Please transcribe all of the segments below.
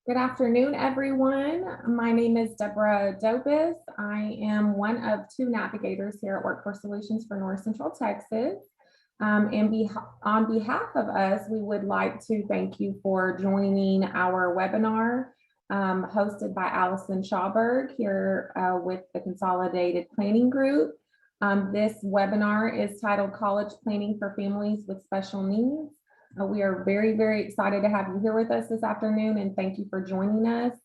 Good afternoon, everyone. My name is Deborah Dobis. I am one of two navigators here at Workforce Solutions for North Central Texas. On behalf of us, we would like to thank you for joining our webinar hosted by Allison Schaberg here with the Consolidated Planning Group. This webinar is titled College Planning for Families with Special Needs. We are very, very excited to have you here with us this afternoon, and thank you for joining us.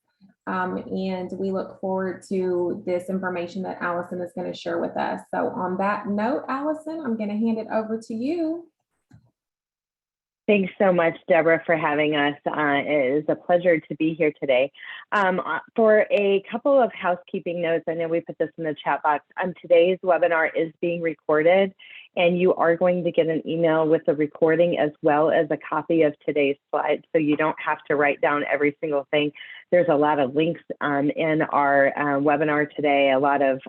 And we look forward to this information that Allison is going to share with us. So on that note, Allison, I'm going to hand it over to you. Thanks so much, Deborah, for having us. It is a pleasure to be here today. For a couple of housekeeping notes, I know we put this in the chat box. Today's webinar is being recorded, and you are going to get an email with the recording as well as a copy of today's slides, so you don't have to write down every single thing. There's a lot of links in our webinar today, a lot of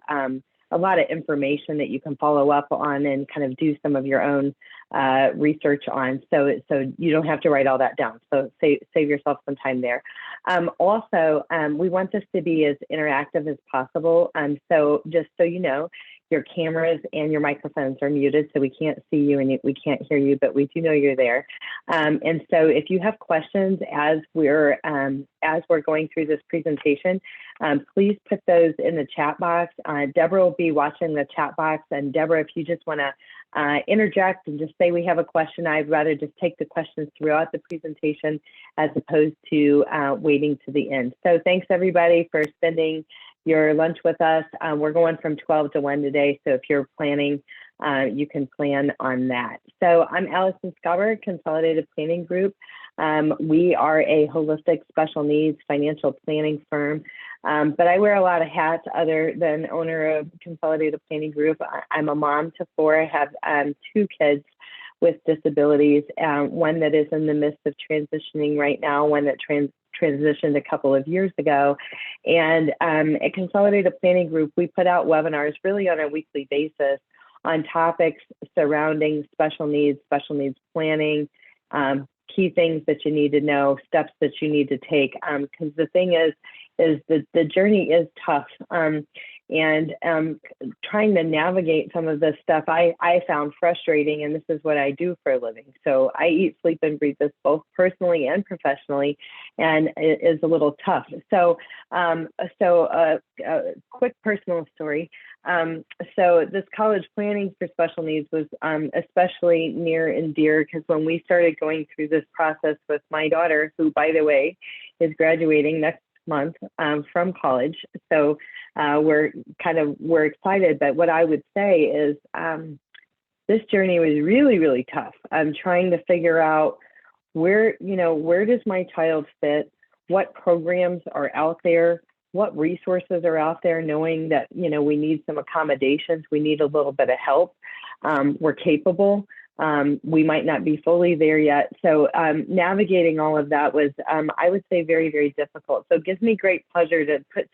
information that you can follow up on and kind of do some of your own research on, so you don't have to write all that down. So save yourself some time there. Also, we want this to be as interactive as possible. So just so you know, your cameras and your microphones are muted, so we can't see you and we can't hear you, but we do know you're there. And so if you have questions as we're going through this presentation, please put those in the chat box. Deborah will be watching the chat box, and Deborah, if you just want to interject and just say we have a question, I'd rather just take the questions throughout the presentation as opposed to waiting to the end. So thanks everybody for spending your lunch with us. We're going from 12 to 1 today, so if you're planning, you can plan on that. So I'm Allison Schaberg, Consolidated Planning Group. We are a holistic special needs financial planning firm, but I wear a lot of hats other than owner of Consolidated Planning Group. I'm a mom to 4. I have 2 kids with disabilities, one that is in the midst of transitioning right now, one that transitioned a couple of years ago. And at Consolidated Planning Group, we put out webinars really on a weekly basis on topics surrounding special needs planning, key things that you need to know, steps that you need to take. Because the thing is the journey is tough. And trying to navigate some of this stuff I found frustrating, and this is what I do for a living. So I eat, sleep, and breathe this both personally and professionally, and it is a little tough. So a quick personal story. So this college planning for special needs was especially near and dear, because when we started going through this process with my daughter, who, by the way, is graduating next month from college. So we're excited, but what I would say is this journey was really, really tough. I'm trying to figure out where does my child fit, what programs are out there, what resources are out there, knowing that, we need some accommodations, we need a little bit of help. We're capable. We might not be fully there yet. So navigating all of that was, I would say, very, very difficult. So it gives me great pleasure to put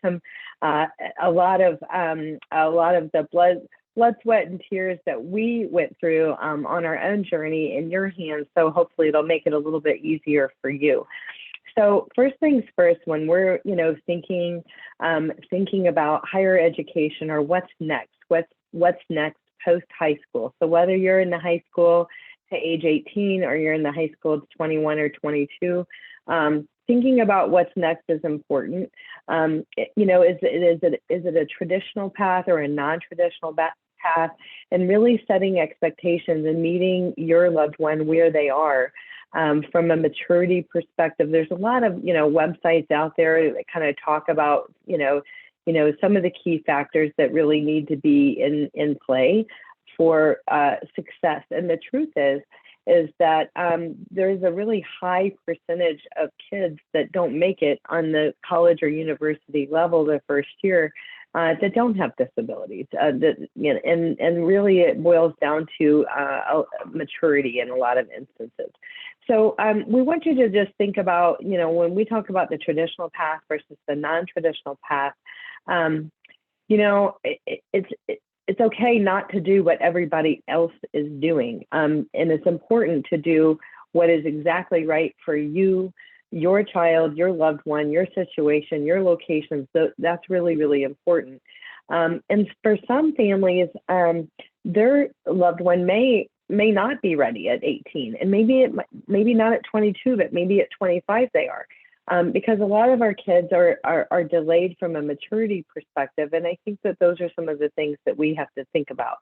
a lot of the blood, sweat, and tears that we went through on our own journey in your hands. So hopefully it'll make it a little bit easier for you. So first things first, when we're, thinking about higher education or what's next post high school. So whether you're in the high school to age 18 or you're in the high school to 21 or 22, thinking about what's next is important. Is it a traditional path or a non-traditional path, and really setting expectations and meeting your loved one where they are. From a maturity perspective, there's a lot of, websites out there that kind of talk about, some of the key factors that really need to be in play for success. And the truth is that there's a really high percentage of kids that don't make it on the college or university level the first year that don't have disabilities. And really it boils down to maturity in a lot of instances. So we want you to just think about, when we talk about the traditional path versus the non-traditional path, it's okay not to do what everybody else is doing. And it's important to do what is exactly right for you, your child, your loved one, your situation, your location. So that's really, really important. And for some families, their loved one may not be ready at 18, and maybe not at 22, but maybe at 25 they are. Because a lot of our kids are delayed from a maturity perspective. And I think that those are some of the things that we have to think about.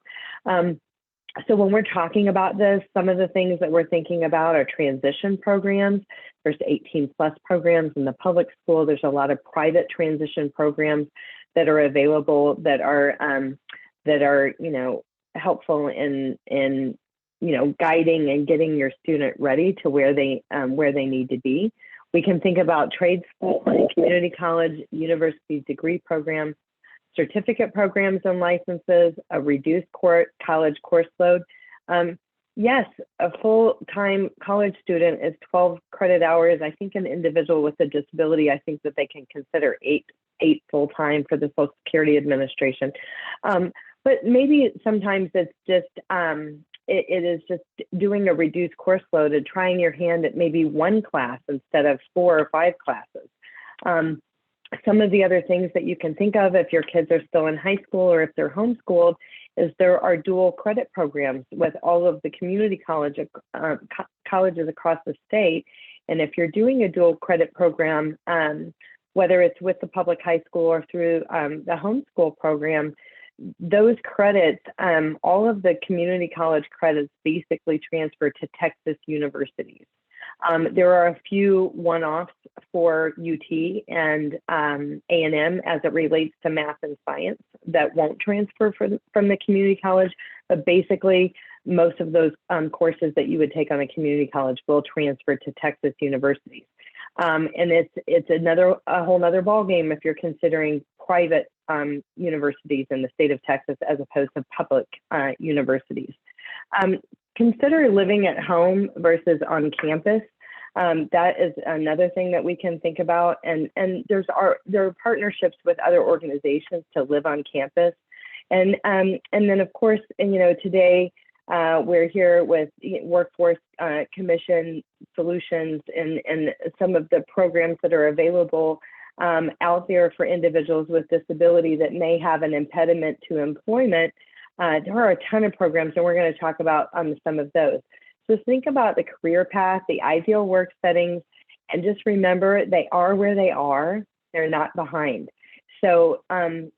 So when we're talking about this, some of the things that we're thinking about are transition programs. There's 18 plus programs in the public school. There's a lot of private transition programs that are available that are helpful in guiding and getting your student ready to where they need to be. We can think about trade school and community college, university degree programs, certificate programs and licenses, a reduced college course load. Yes, a full-time college student is 12 credit hours. I think an individual with a disability, I think that they can consider eight full-time for the Social Security Administration. But maybe sometimes it's just, it is just doing a reduced course load and trying your hand at maybe one class instead of 4 or 5 classes. Some of the other things that you can think of if your kids are still in high school or if they're homeschooled is there are dual credit programs with all of the community colleges across the state. And if you're doing a dual credit program, whether it's with the public high school or through the homeschool program, those credits, all of the community college credits basically transfer to Texas universities. There are a few one-offs for UT and A&M as it relates to math and science that won't transfer from the community college, but basically most of those courses that you would take on a community college will transfer to Texas universities. And it's a whole nother ballgame if you're considering private universities in the state of Texas as opposed to public universities. Consider living at home versus on campus. That is another thing that we can think about. And there are partnerships with other organizations to live on campus. And then of course, today we're here with Workforce Commission Solutions and some of the programs that are available out there for individuals with disability that may have an impediment to employment. There are a ton of programs, and we're going to talk about some of those. So think about the career path, the ideal work settings, and just remember they are where they are. They're not behind. So even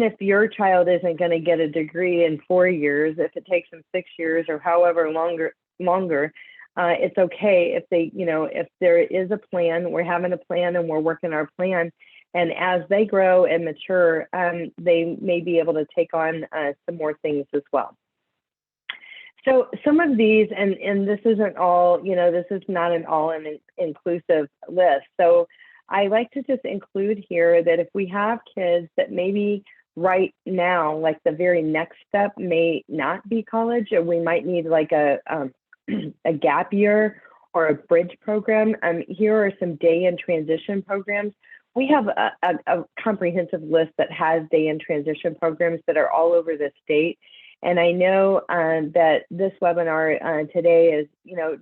if your child isn't going to get a degree in 4 years, if it takes them 6 years or however longer, it's okay if if there is a plan, we're having a plan and we're working our plan. And as they grow and mature, they may be able to take on some more things as well. So some of these, and this isn't all, this is not an all-inclusive list. So I like to just include here that if we have kids that maybe right now, like the very next step may not be college, or we might need like a gap year or a bridge program. Here are some day and transition programs. We have a comprehensive list that has day and transition programs that are all over the state. And I know that this webinar today is,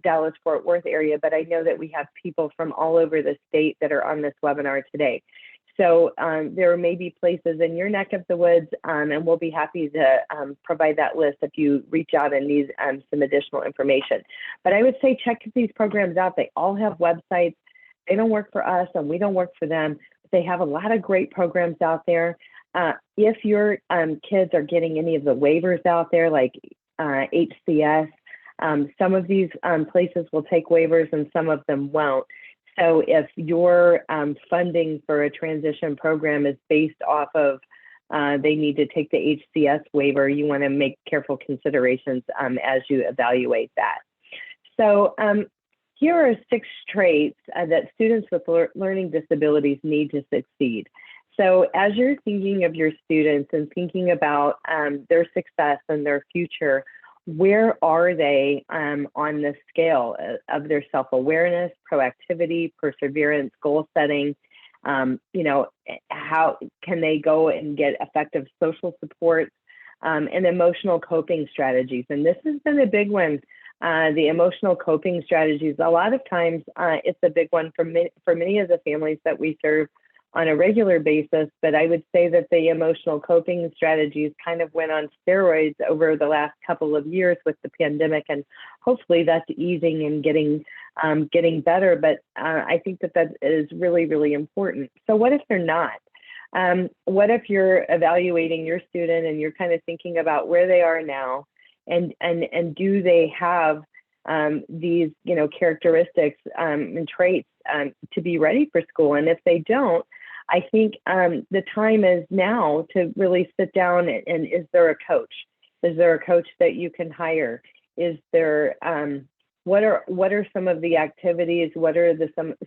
Dallas-Fort Worth area, but I know that we have people from all over the state that are on this webinar today. So there may be places in your neck of the woods, and we'll be happy to provide that list if you reach out and need some additional information. But I would say check these programs out. They all have websites. They don't work for us and we don't work for them. They have a lot of great programs out there. If your kids are getting any of the waivers out there, like HCS, some of these places will take waivers and some of them won't. So if your funding for a transition program is based off of they need to take the HCS waiver, you want to make careful considerations as you evaluate that. So here are 6 traits that students with learning disabilities need to succeed. So as you're thinking of your students and thinking about their success and their future, where are they on the scale of their self-awareness, proactivity, perseverance, goal setting? How can they go and get effective social support and emotional coping strategies? And this has been a big one the emotional coping strategies. A lot of times it's a big one for many of the families that we serve on a regular basis, but I would say that the emotional coping strategies kind of went on steroids over the last couple of years with the pandemic, and hopefully that's easing and getting better. But I think that is really, really important. So what if they're not? What if you're evaluating your student and you're kind of thinking about where they are now, and do they have these, characteristics and traits to be ready for school? And if they don't, I think the time is now to really sit down and is there a coach? Is there a coach that you can hire? Is there what are some of the activities? What are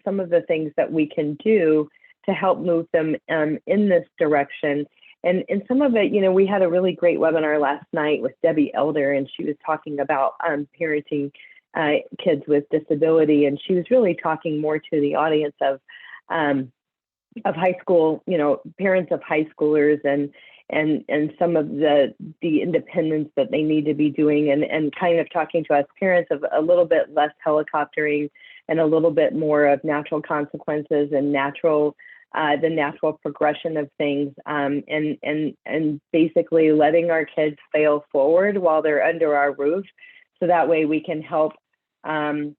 some of the things that we can do to help move them in this direction? And some of it, we had a really great webinar last night with Debbie Elder, and she was talking about parenting kids with disability, and she was really talking more to the audience of high school, parents of high schoolers, and some of the independence that they need to be doing, and kind of talking to us parents of a little bit less helicoptering and a little bit more of natural consequences and the natural progression of things, and basically letting our kids fail forward while they're under our roof, so that way we can help them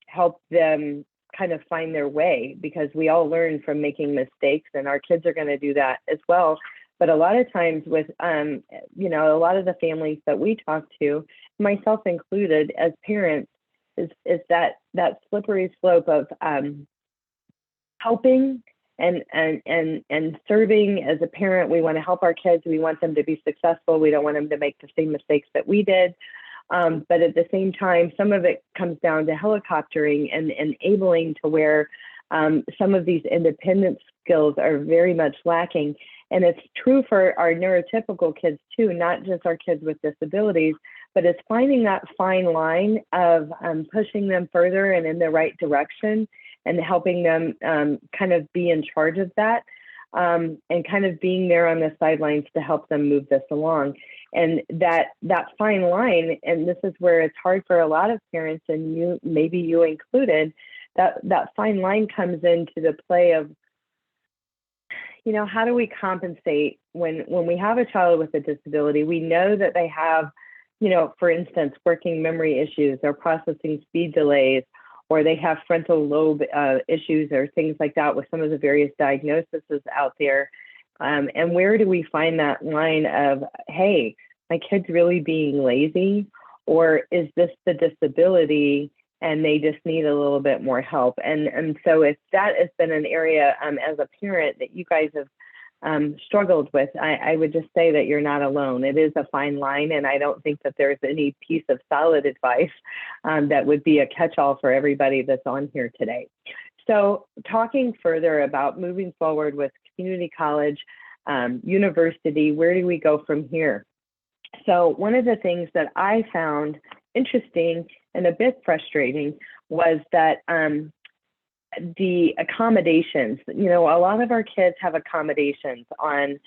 kind of find their way, because we all learn from making mistakes, and our kids are going to do that as well. But a lot of times with, a lot of the families that we talk to, myself included, as parents, is that slippery slope of helping and serving. As a parent, we want to help our kids. We want them to be successful. We don't want them to make the same mistakes that we did. But at the same time, some of it comes down to helicoptering and enabling to where some of these independent skills are very much lacking. And it's true for our neurotypical kids too, not just our kids with disabilities, but it's finding that fine line of pushing them further and in the right direction, and helping them kind of be in charge of that, and kind of being there on the sidelines to help them move this along. And that fine line, and this is where it's hard for a lot of parents, and maybe you included, that fine line comes into the play of, how do we compensate when we have a child with a disability? We know that they have, for instance, working memory issues or processing speed delays, or they have frontal lobe issues or things like that with some of the various diagnoses out there. And where do we find that line of, hey, my kid's really being lazy, or is this the disability and they just need a little bit more help? And so if that has been an area as a parent that you guys have struggled with, I would just say that you're not alone. It is a fine line, and I don't think that there's any piece of solid advice that would be a catch-all for everybody that's on here today. So talking further about moving forward with community college, university, where do we go from here? So one of the things that I found interesting and a bit frustrating was that the accommodations, a lot of our kids have accommodations on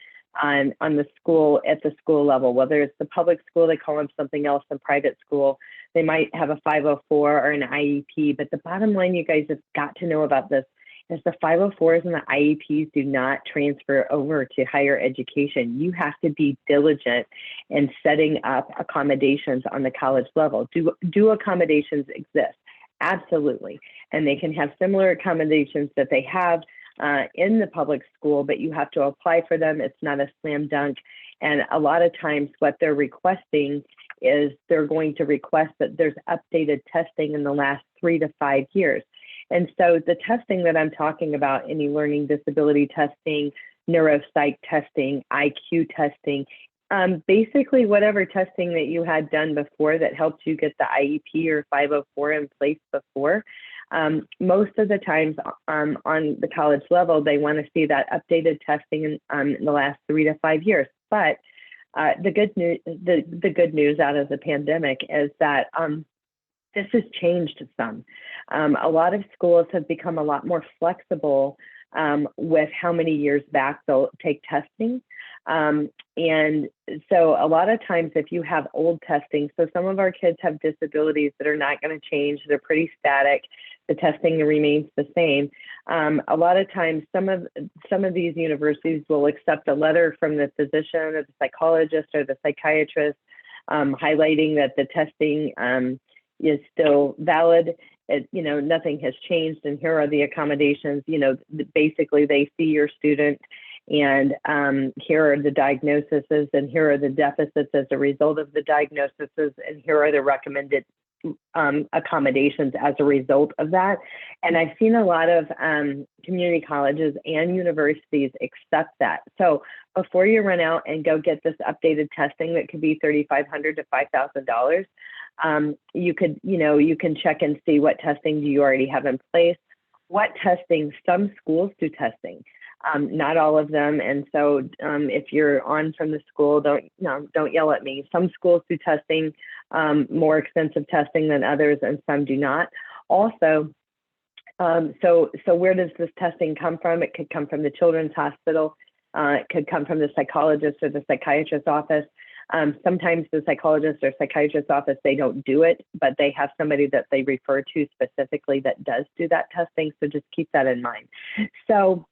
the school, at the school level, whether it's the public school, they call them something else, in private school, they might have a 504 or an IEP. But the bottom line, you guys have got to know about this, is the 504s and the IEPs do not transfer over to higher education. You have to be diligent in setting up accommodations on the college level. Do accommodations exist? Absolutely. And they can have similar accommodations that they have in the public school, but you have to apply for them. It's not a slam dunk. And a lot of times what they're requesting is they're going to request that there's updated testing in the last 3 to 5 years. And so the testing that I'm talking about, any learning disability testing, neuropsych testing, IQ testing, basically whatever testing that you had done before that helped you get the IEP or 504 in place before, most of the times on the college level, they want to see that updated testing in the last 3 to 5 years. But the good news out of the pandemic is that this has changed some. A lot of schools have become a lot more flexible with how many years back they'll take testing. And so a lot of times if you have old testing, so some of our kids have disabilities that are not going to change, they're pretty static, the testing remains the same. A lot of times some of these universities will accept a letter from the physician or the psychologist or the psychiatrist highlighting that the testing is still valid. Nothing has changed, and here are the accommodations. Basically they see your student, and here are the diagnoses, and here are the deficits as a result of the diagnoses, and here are the recommended accommodations as a result of that. And I've seen a lot of community colleges and universities accept that. So before you run out and go get this updated testing that could be $3,500 to $5,000, you can check and see what testing do you already have in place. What testing? Some schools do testing, not all of them. And so if you're on from the school, don't yell at me. Some schools do testing, more extensive testing than others, and some do not. Also, so where does this testing come from? It could come from the children's hospital. It could come from the psychologist or the psychiatrist's office. Sometimes the psychologist or psychiatrist's office, they don't do it, but they have somebody that they refer to specifically that does do that testing. So just keep that in mind. So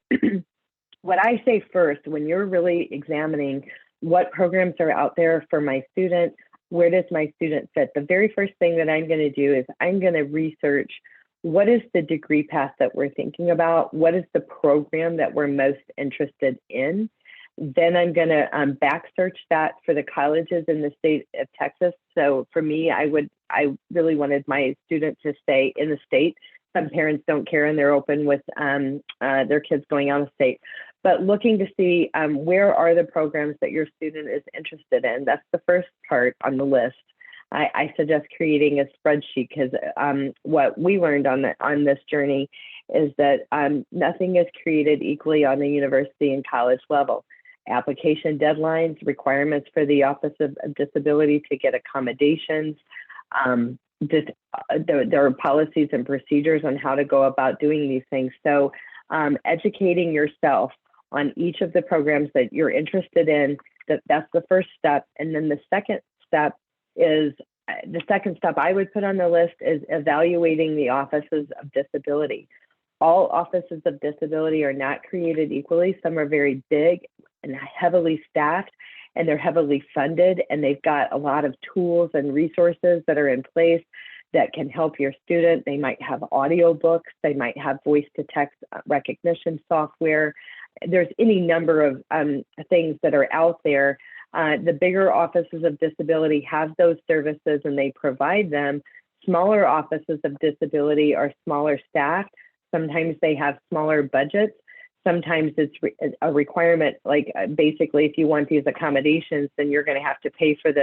what I say first, when you're really examining what programs are out there for my student, where does my student fit? The very first thing that I'm going to do is I'm going to research what is the degree path that we're thinking about? What is the program that we're most interested in? Then I'm going to back search that for the colleges in the state of Texas. So for me, I really wanted my student to stay in the state. Some parents don't care and they're open with their kids going out of state. But looking to see where are the programs that your student is interested in. That's the first part on the list. I suggest creating a spreadsheet, because what we learned on this journey is that nothing is created equally on the university and college level. Application deadlines, requirements for the Office of Disability to get accommodations. There are policies and procedures on how to go about doing these things. So educating yourself on each of the programs that you're interested in, that's the first step. And then the second step I would put on the list is evaluating the offices of disability. All offices of disability are not created equally. Some are very big and heavily staffed, and they're heavily funded, and they've got a lot of tools and resources that are in place that can help your student. They might have audio books, they might have voice to text recognition software. There's any number of things that are out there. The bigger offices of disability have those services and they provide them. Smaller offices of disability are smaller staffed. Sometimes they have smaller budgets. Sometimes it's a requirement, like basically if you want these accommodations, then you're going to have to pay for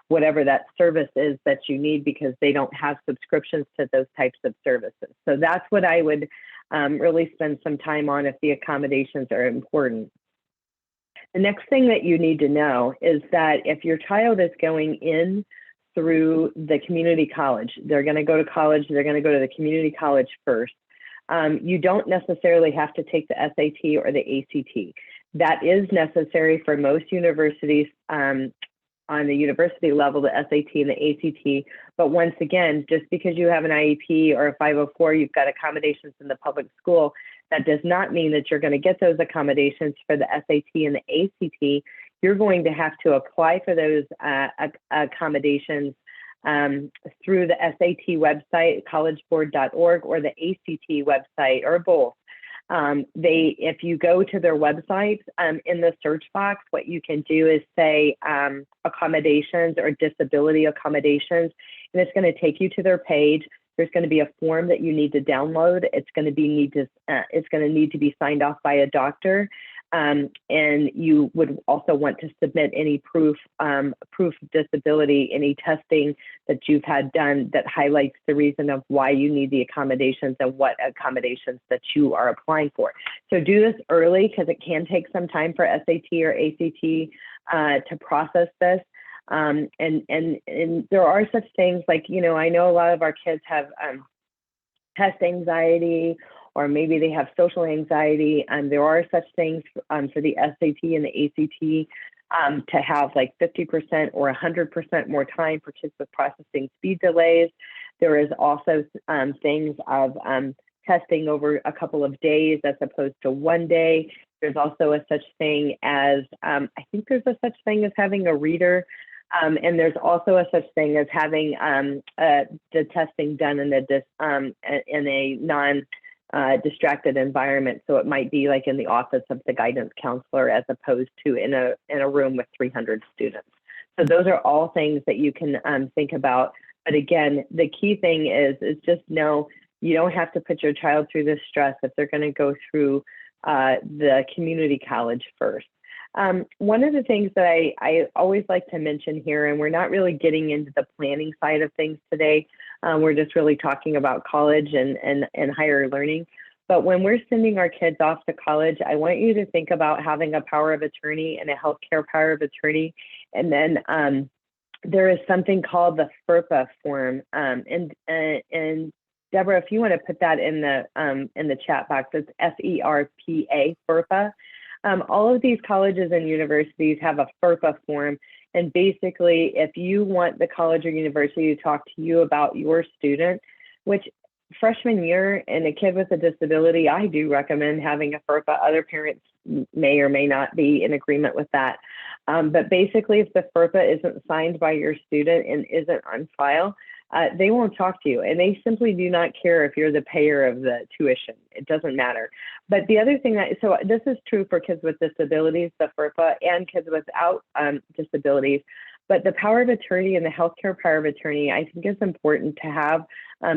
whatever that service is that you need, because they don't have subscriptions to those types of services. So that's what I would really spend some time on if the accommodations are important. The next thing that you need to know is that if your child is going in through the community college, they're going to go to college, they're going to go to the community college first. You don't necessarily have to take the SAT or the ACT. That is necessary for most universities on the university level, the SAT and the ACT. But once again, just because you have an IEP or a 504, you've got accommodations in the public school, that does not mean that you're going to get those accommodations for the SAT and the ACT. You're going to have to apply for those accommodations through the SAT website, collegeboard.org, or the ACT website, or both. If you go to their website, in the search box, what you can do is say accommodations or disability accommodations, and it's going to take you to their page. There's going to be a form that you need to download. It's going to need to be signed off by a doctor. And you would also want to submit any proof of disability, any testing that you've had done that highlights the reason of why you need the accommodations and what accommodations that you are applying for. So do this early, because it can take some time for SAT or ACT to process this. And there are such things like, I know a lot of our kids have test anxiety, or maybe they have social anxiety. There are such things for the SAT and the ACT to have like 50% or 100% more time for kids with processing speed delays. There is also things of testing over a couple of days as opposed to one day. There's also a such thing as, I think there's a such thing as having a reader. And there's also a such thing as having the testing done in a non-distracted environment. So it might be like in the office of the guidance counselor as opposed to in a room with 300 students. So those are all things that you can think about. But again, the key thing is just know you don't have to put your child through this stress if they're going to go through the community college first. One of the things that I always like to mention here, and we're not really getting into the planning side of things today, we're just really talking about college and higher learning. But when we're sending our kids off to college, I want you to think about having a power of attorney and a healthcare power of attorney. And then there is something called the FERPA form. And Deborah, if you want to put that in the chat box, it's FERPA, FERPA. All of these colleges and universities have a FERPA form. And basically, if you want the college or university to talk to you about your student, which freshman year and a kid with a disability, I do recommend having a FERPA. Other parents may or may not be in agreement with that. But basically, if the FERPA isn't signed by your student and isn't on file, they won't talk to you, and they simply do not care if you're the payer of the tuition. It doesn't matter. But the other thing so this is true for kids with disabilities, the FERPA, and kids without disabilities. But the power of attorney and the healthcare power of attorney, I think is important to have,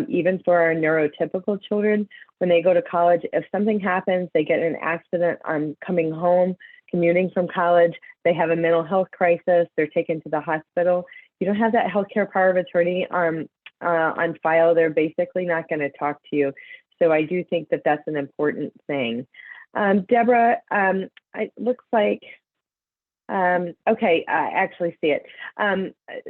even for our neurotypical children. When they go to college, if something happens, they get in an accident coming home, commuting from college, they have a mental health crisis, they're taken to the hospital. You don't have that healthcare power of attorney on file, they're basically not going to talk to you. So I do think that that's an important thing. Deborah, it looks like, okay, I actually see it.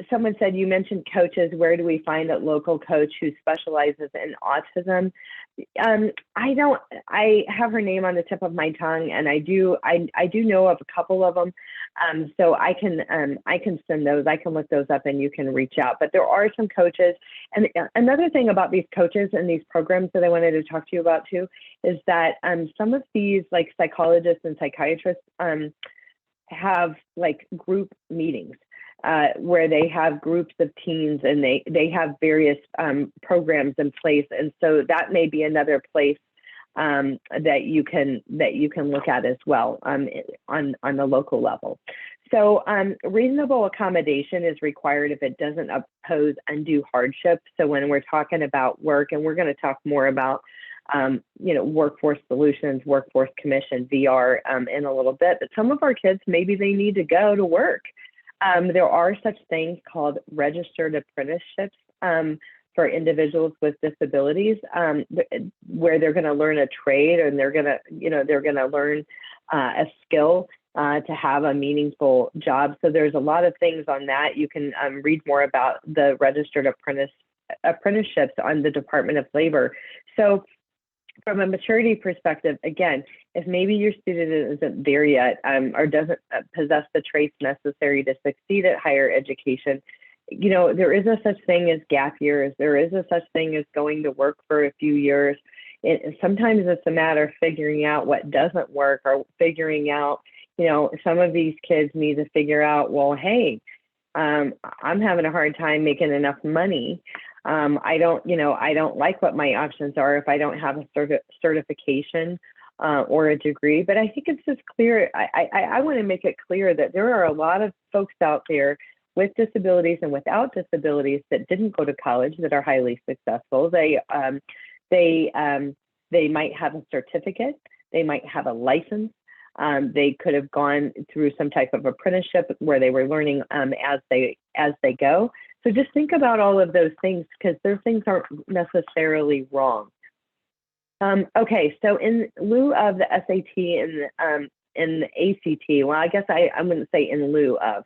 Someone said, you mentioned coaches. Where do we find a local coach who specializes in autism? I have her name on the tip of my tongue, and I do know of a couple of them. So I can send those, I can look those up and you can reach out. But there are some coaches. And another thing about these coaches and these programs that I wanted to talk to you about too, is that some of these like psychologists and psychiatrists have like group meetings where they have groups of teens and they have various programs in place. And so that may be another place that you can look at as well on the local level. So reasonable accommodation is required if it doesn't pose undue hardship. So when we're talking about work, and we're going to talk more about workforce solutions, workforce commission, VR in a little bit, but some of our kids, maybe they need to go to work. There are such things called registered apprenticeships for individuals with disabilities, where they're going to learn a trade and they're going to learn a skill to have a meaningful job. So there's a lot of things on that. You can read more about the registered apprenticeships on the Department of Labor. So from a maturity perspective, again, if maybe your student isn't there yet or doesn't possess the traits necessary to succeed at higher education, there is a such thing as gap years. There is a such thing as going to work for a few years. Sometimes it's a matter of figuring out what doesn't work, or figuring out, some of these kids need to figure out, well, hey, I'm having a hard time making enough money. I don't like what my options are if I don't have a certification or a degree. But I think it's just clear. I want to make it clear that there are a lot of folks out there with disabilities and without disabilities that didn't go to college that are highly successful. They might have a certificate. They might have a license. They could have gone through some type of apprenticeship where they were learning as they go. So just think about all of those things, because those things aren't necessarily wrong. Okay, so in lieu of the SAT and the ACT, well, I guess I wouldn't say in lieu of,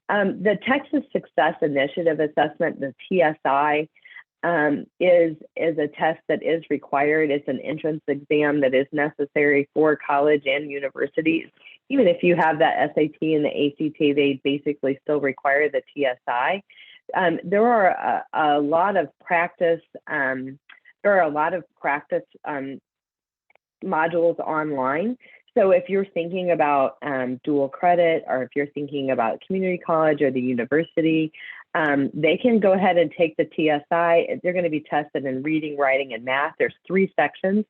the Texas Success Initiative Assessment, the TSI, is a test that is required. It's an entrance exam that is necessary for college and universities. Even if you have that SAT and the ACT, they basically still require the TSI. There are a lot of practice. Modules online. So if you're thinking about dual credit, or if you're thinking about community college or the university, they can go ahead and take the TSI. They're going to be tested in reading, writing, and math. There's 3 sections.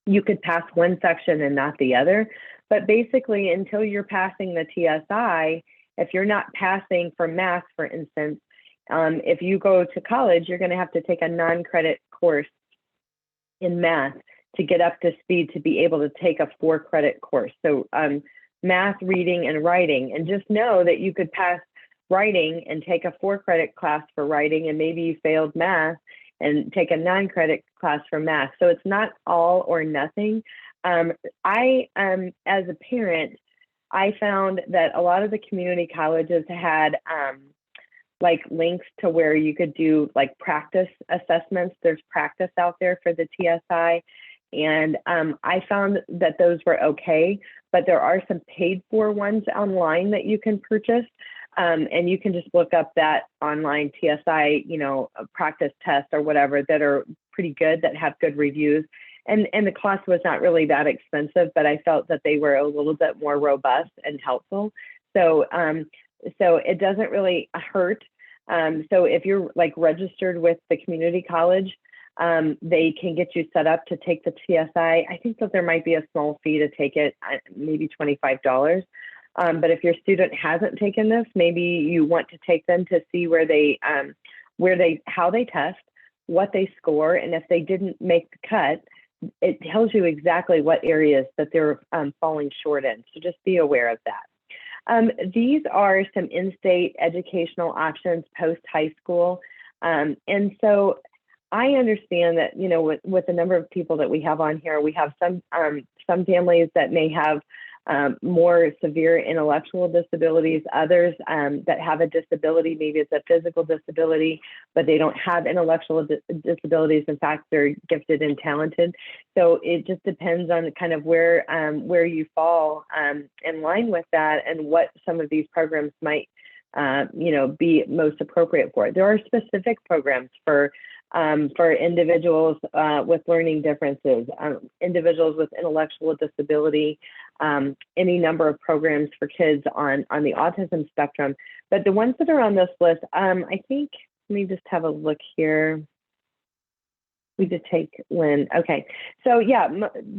You could pass one section and not the other. But basically, until you're passing the TSI, if you're not passing for math, for instance, if you go to college, you're going to have to take a non-credit course in math to get up to speed to be able to take a 4-credit course. So math, reading, and writing. And just know that you could pass writing and take a 4-credit class for writing, and maybe you failed math and take a non-credit class for math. So it's not all or nothing. As a parent, I found that a lot of the community colleges had like links to where you could do like practice assessments. There's practice out there for the TSI. And I found that those were okay, but there are some paid for ones online that you can purchase. And you can just look up that online TSI, practice test or whatever that are pretty good, that have good reviews. And the cost was not really that expensive, but I felt that they were a little bit more robust and helpful. So it doesn't really hurt. So if you're like registered with the community college, they can get you set up to take the TSI. I think that there might be a small fee to take it, maybe $25. But if your student hasn't taken this, maybe you want to take them to see how they test, what they score, and if they didn't make the cut, it tells you exactly what areas that they're falling short in. So just be aware of that. These are some in-state educational options post-high school. And so I understand that, with the number of people that we have on here, we have some families that may have more severe intellectual disabilities, others that have a disability, maybe it's a physical disability, but they don't have intellectual disabilities. In fact, they're gifted and talented. So it just depends on kind of where you fall in line with that, and what some of these programs might be most appropriate for. There are specific programs for individuals with learning differences, individuals with intellectual disability, any number of programs for kids on the autism spectrum. But the ones that are on this list, I think, let me just have a look here. We did take Lynn. Okay, so yeah,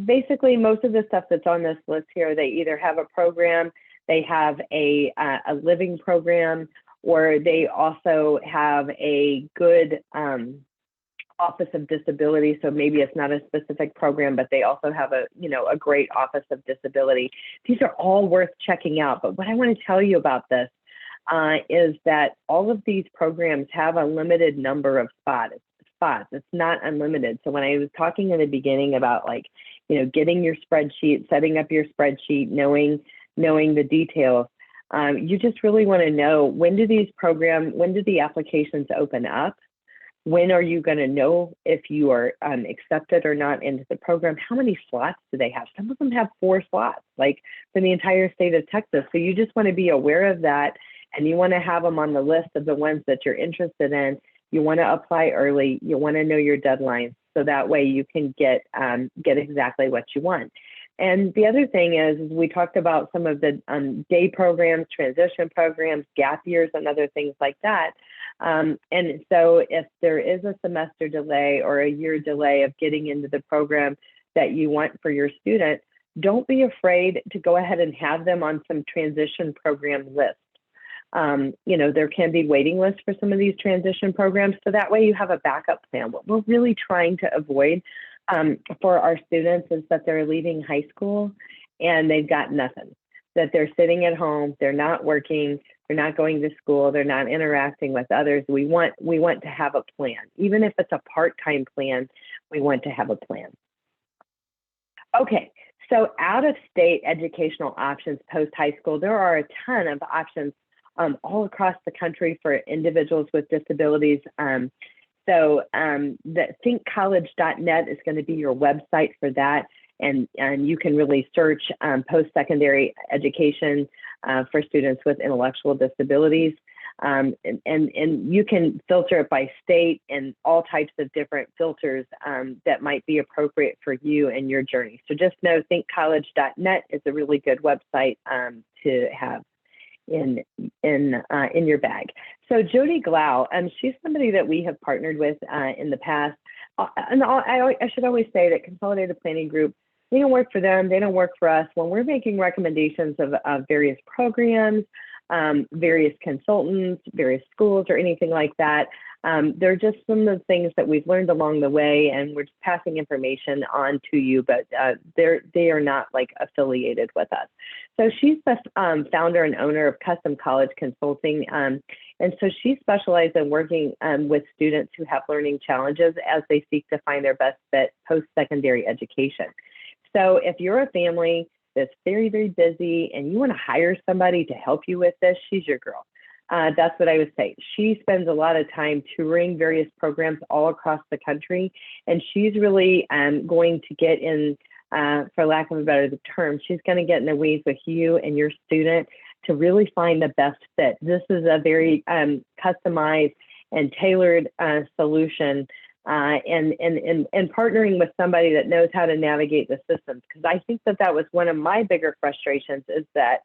basically most of the stuff that's on this list here, they either have a program, they have a living program, or they also have a good Office of Disability. So maybe it's not a specific program, but they also have a great Office of Disability. These are all worth checking out. But what I want to tell you about this is that all of these programs have a limited number of spots. It's not unlimited. So when I was talking in the beginning about getting your spreadsheet, setting up your spreadsheet, knowing the details, you just really want to know, when do the applications open up? When are you going to know if you are accepted or not into the program? How many slots do they have? Some of them have 4 slots, like for the entire state of Texas. So you just want to be aware of that, and you want to have them on the list of the ones that you're interested in. You want to apply early. You want to know your deadlines, so that way you can get exactly what you want. And the other thing is we talked about some of the day programs, transition programs, gap years, and other things like that. And so if there is a semester delay or a year delay of getting into the program that you want for your student, don't be afraid to go ahead and have them on some transition program lists. There can be waiting lists for some of these transition programs, so that way you have a backup plan. What we're really trying to avoid for our students is that they're leaving high school and they've got nothing, that they're sitting at home, they're not working, they're not going to school, they're not interacting with others. We want to have a plan. Even if it's a part-time plan, we want to have a plan. Okay, so out-of-state educational options post-high school, there are a ton of options all across the country for individuals with disabilities. So the thinkcollege.net is going to be your website for that. And you can really search post-secondary education for students with intellectual disabilities. And you can filter it by state and all types of different filters that might be appropriate for you and your journey. So just know thinkcollege.net is a really good website to have in your bag. So Jody Glau, she's somebody that we have partnered with in the past. And I should always say that Consolidated Planning Group, we don't work for them, they don't work for us. When we're making recommendations of various programs, various consultants, various schools, or anything like that, they're just some of the things that we've learned along the way, and we're just passing information on to you, but they are not like affiliated with us. So she's the founder and owner of Custom College Consulting, and so she specializes in working with students who have learning challenges as they seek to find their best fit post-secondary education. So if you're a family that's very, very busy and you want to hire somebody to help you with this, she's your girl. That's what I would say. She spends a lot of time touring various programs all across the country, and she's really going to get in, for lack of a better term, she's going to get in the weeds with you and your student to really find the best fit. This is a very customized and tailored solution. And partnering with somebody that knows how to navigate the systems. Because I think that was one of my bigger frustrations, is that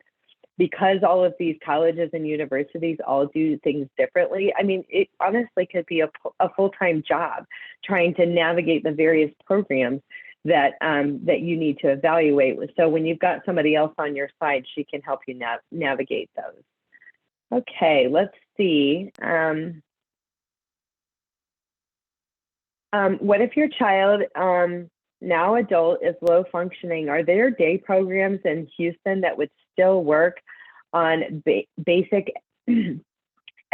because all of these colleges and universities all do things differently, I mean, it honestly could be a full-time job trying to navigate the various programs that that you need to evaluate. So when you've got somebody else on your side, she can help you navigate those. Okay, let's see. What if your child, now adult, is low functioning? Are there day programs in Houston that would still work on basic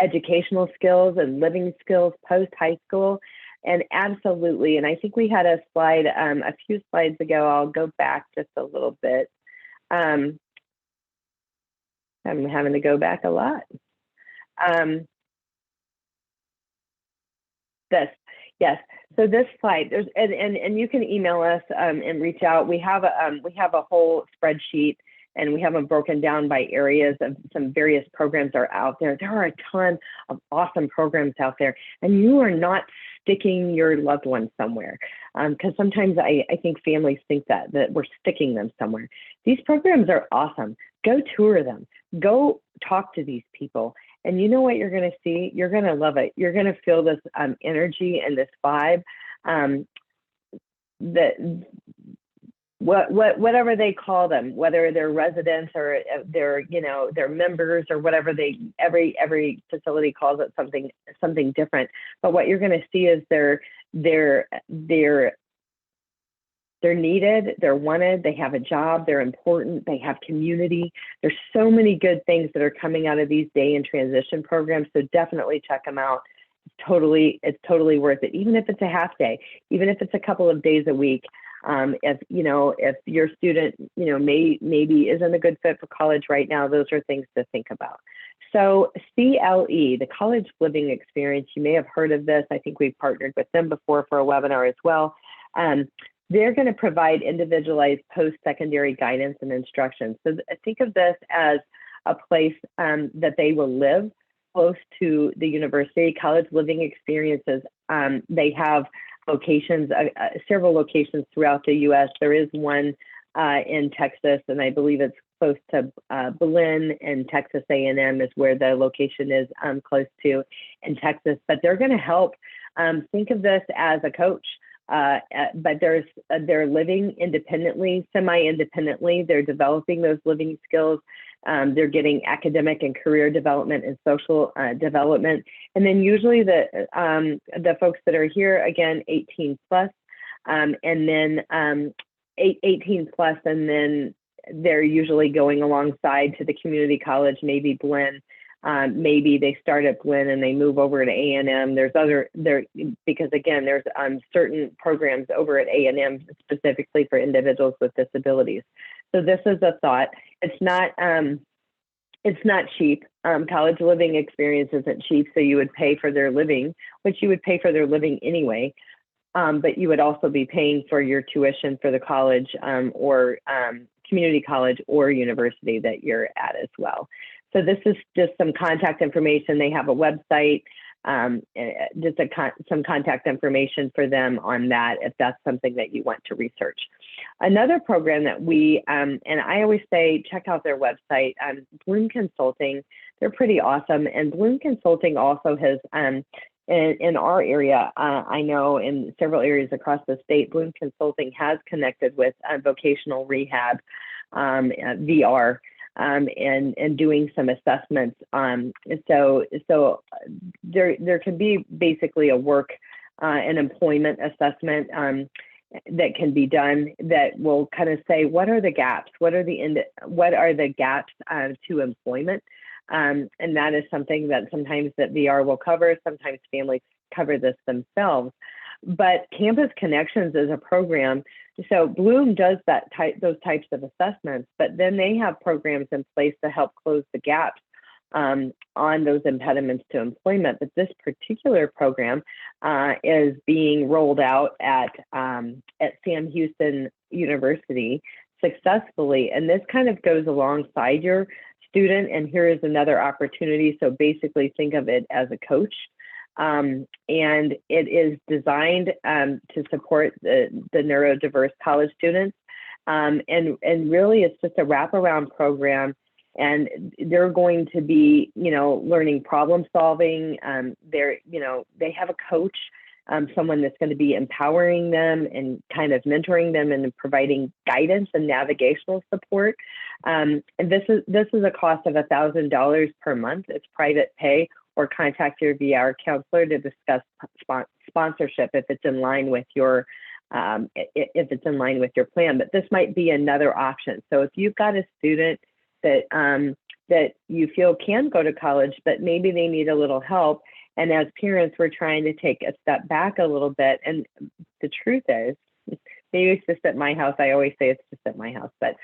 educational skills and living skills post high school? And absolutely. And I think we had a slide a few slides ago. I'll go back just a little bit. I'm having to go back a lot. Yes. So this slide, there's and you can email us and reach out. We have a whole spreadsheet, and we have them broken down by areas of some various programs are out there. There are a ton of awesome programs out there, and you are not sticking your loved ones somewhere. Because sometimes I think families think that we're sticking them somewhere. These programs are awesome. Go tour them. Go talk to these people. And you know what you're going to see? You're going to love it. You're going to feel this energy and this vibe. Whatever they call them, whether they're residents or they're members or whatever every facility calls it something different. But what you're going to see is they're needed, they're wanted, they have a job, they're important, they have community. There's so many good things that are coming out of these day and transition programs. So definitely check them out. It's totally worth it. Even if it's a half day, even if it's a couple of days a week. If your student, maybe isn't a good fit for college right now, those are things to think about. So CLE, the College Living Experience, you may have heard of this. I think we've partnered with them before for a webinar as well. They're going to provide individualized post-secondary guidance and instruction. So think of this as a place that they will live close to the university. College Living Experiences, they have locations, several locations throughout the U.S. There is one in Texas, and I believe it's close to Berlin, and Texas A&M is where the location is close to in Texas. But they're going to help. Think of this as a coach. But they're living independently, semi-independently. They're developing those living skills. They're getting academic and career development and social development. And then usually the folks that are here, again, 18 plus, and then 18 plus, and then they're usually going alongside to the community college, maybe Blinn. Maybe they start at Blinn and they move over to A&M. Because again, there's certain programs over at A&M specifically for individuals with disabilities. So this is a thought. It's not It's not cheap. College living experience isn't cheap, so you would pay for their living, which you would pay for their living anyway. But you would also be paying for your tuition for the college or community college or university that you're at as well. So this is just some contact information. They have a website, just some contact information for them on that if that's something that you want to research. Another program that we, and I always say, check out their website, Bloom Consulting. They're pretty awesome. And Bloom Consulting also has, in our area, I know in several areas across the state, Bloom Consulting has connected with vocational rehab, VR, and doing some assessments. So there can be basically a work and employment assessment that can be done that will kind of say, what are the gaps? What are the gaps to employment? And that is something that sometimes that VR will cover. Sometimes families cover this themselves. But Campus Connections is a program. So Bloom does those types of assessments, but then they have programs in place to help close the gaps on those impediments to employment. But this particular program is being rolled out at Sam Houston University successfully. And this kind of goes alongside your student. And here is another opportunity. So basically think of it as a coach. And it is designed to support the neurodiverse college students. And really it's just a wraparound program. And they're going to be, learning problem solving. They have a coach, someone that's going to be empowering them and kind of mentoring them and providing guidance and navigational support. And this is a cost of $1,000 per month. It's private pay, or contact your VR counselor to discuss sponsorship if it's in line with your plan. But this might be another option. So if you've got a student that you feel can go to college, but maybe they need a little help. And as parents, we're trying to take a step back a little bit. And the truth is, maybe it's just at my house. I always say it's just at my house, but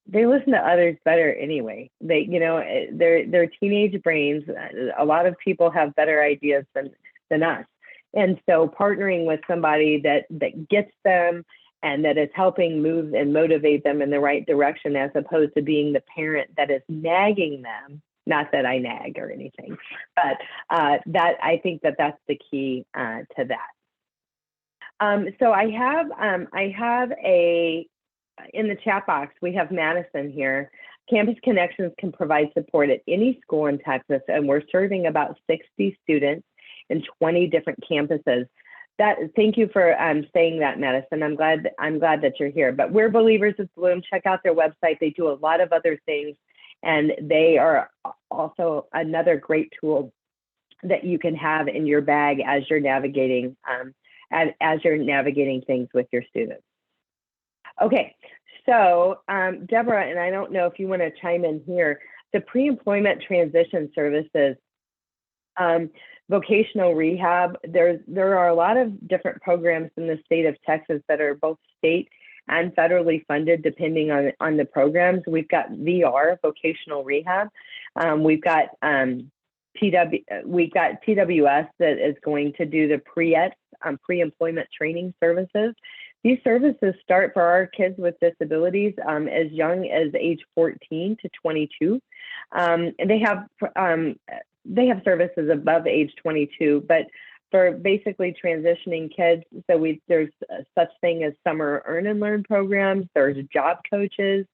they listen to others better anyway. They're teenage brains. A lot of people have better ideas than us. And so partnering with somebody that gets them and that is helping move and motivate them in the right direction, as opposed to being the parent that is nagging them. Not that I nag or anything, but that I think that's the key to that. So I have in the chat box, we have Madison here. Campus Connections can provide support at any school in Texas, and we're serving about 60 students in 20 different campuses. Thank you for saying that, Madison. I'm glad that you're here. But we're believers of Bloom. Check out their website. They do a lot of other things, and they are also another great tool that you can have in your bag as you're navigating things with your students. Okay, so Deborah, and I don't know if you want to chime in here, the pre-employment transition services, vocational rehab, there are a lot of different programs in the state of Texas that are both state and federally funded, depending on the programs. We've got VR, vocational rehab. We've got TWS that is going to do the pre-employment training services. These services start for our kids with disabilities as young as age 14 to 22. And they have services above age 22, but for basically transitioning kids, so there's such thing as summer earn and learn programs. There's job coaches.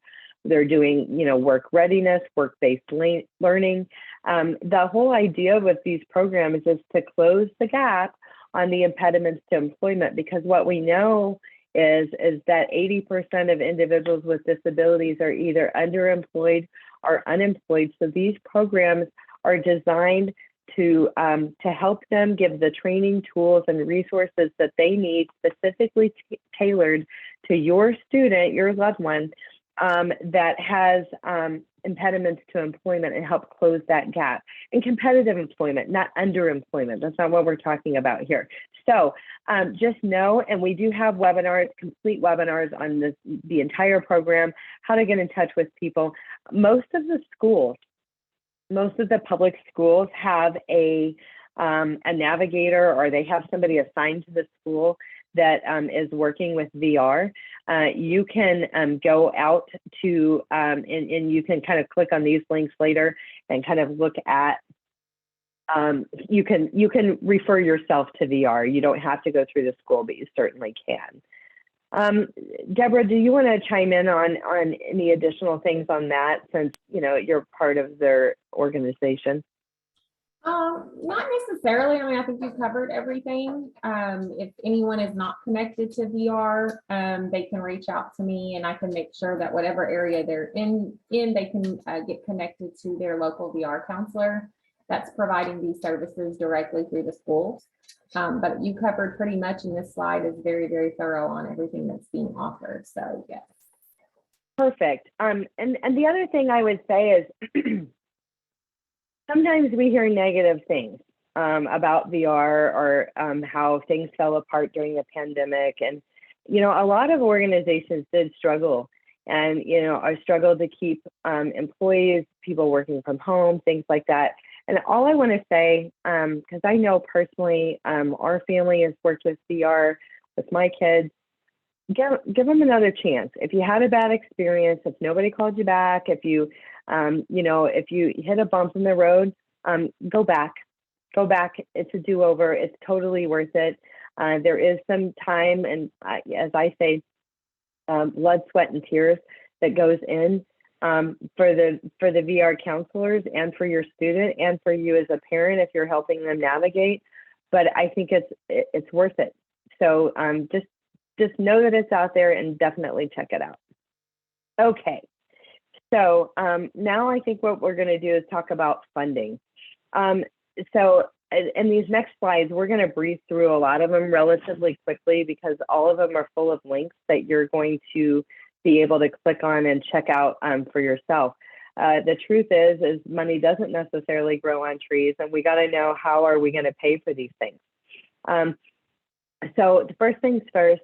They're doing, work readiness, work-based learning. The whole idea with these programs is to close the gap on the impediments to employment, because what we know is that 80% of individuals with disabilities are either underemployed or unemployed. So these programs are designed to help them, give the training tools and resources that they need, specifically tailored to your student, your loved one, that has impediments to employment and help close that gap. And competitive employment, not underemployment. That's not what we're talking about here. So just know, and we do have webinars, complete webinars on the entire program, how to get in touch with people. Most of the public schools have a navigator, or they have somebody assigned to the school that is working with VR. You can go out to, and you can kind of click on these links later and kind of look at, you can refer yourself to VR. You don't have to go through the school, but you certainly can. Deborah, do you want to chime in on any additional things on that, since you're part of their organization? Not necessarily. I mean, I think you covered everything. If anyone is not connected to VR, they can reach out to me, and I can make sure that whatever area they're in they can get connected to their local VR counselor that's providing these services directly through the schools. But you covered pretty much, and this slide is very, very thorough on everything that's being offered. So yes. Perfect. And the other thing I would say is sometimes we hear negative things about VR, or how things fell apart during the pandemic. And, a lot of organizations did struggle, and, I struggled to keep employees, people working from home, things like that. And all I want to say, because I know personally, our family has worked with VR with my kids, give them another chance. If you had a bad experience, if nobody called you back, if you hit a bump in the road, go back. It's a do-over. It's totally worth it. There is some time, and as I say, blood, sweat, and tears that goes in for the VR counselors, and for your student, and for you as a parent if you're helping them navigate. But I think it's worth it. So just know that it's out there, and definitely check it out. Okay. So now I think what we're going to do is talk about funding. So in these next slides, we're going to breeze through a lot of them relatively quickly, because all of them are full of links that you're going to be able to click on and check out for yourself. The truth is money doesn't necessarily grow on trees, and we got to know, how are we going to pay for these things? So the first things first,